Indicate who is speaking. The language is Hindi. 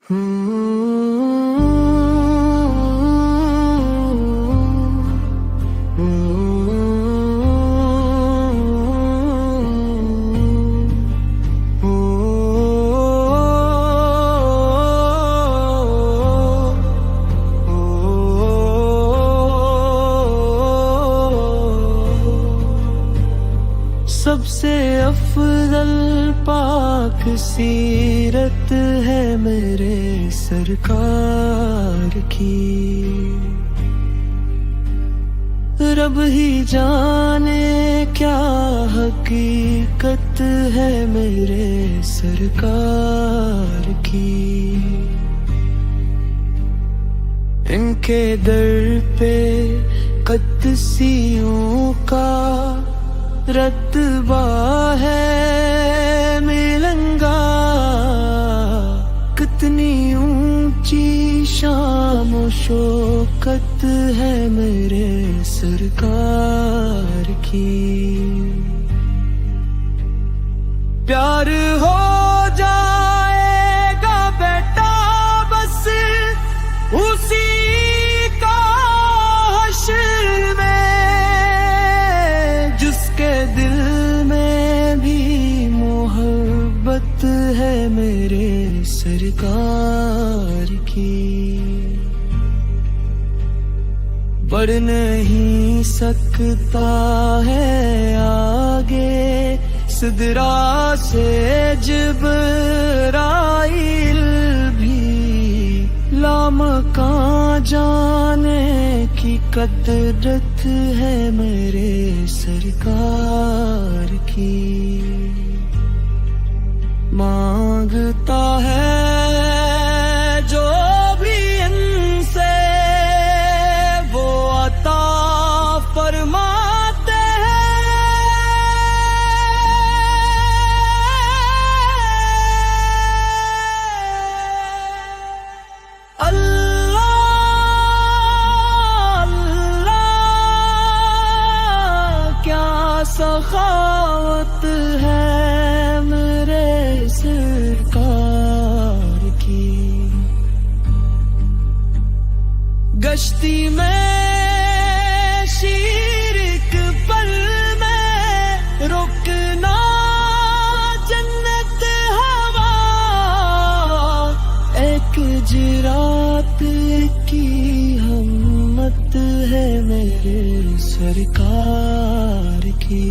Speaker 1: सबसे अफजल पाक सीरत है मेरे सरकार की। रब ही जाने क्या हकीकत है मेरे सरकार की। इनके दर पे क़ुद्सियों का रतबा है मिलंगा। कितनी ऊंची शान और शौकत है मेरे सरकार की। प्यार हो जाएगा बेटा बस उसी का हश्र में, जिसके दिल में भी मोहब्बत है मेरे सरकार की। बढ़ नहीं सकता है आगे सिदरा से जिब्राइल भी। लामकां जाने की कदरत है मेरे सरकार की। मांगता है जो भी इनसे वो अता फरमाते हैं। अल्लाह अल्लाह क्या सखावत है मेरे सरकार की। गश्ती में शीरिक पल में रुकना जन्नत हवा। एक जिरात की हिम्मत है मेरे सरकार की।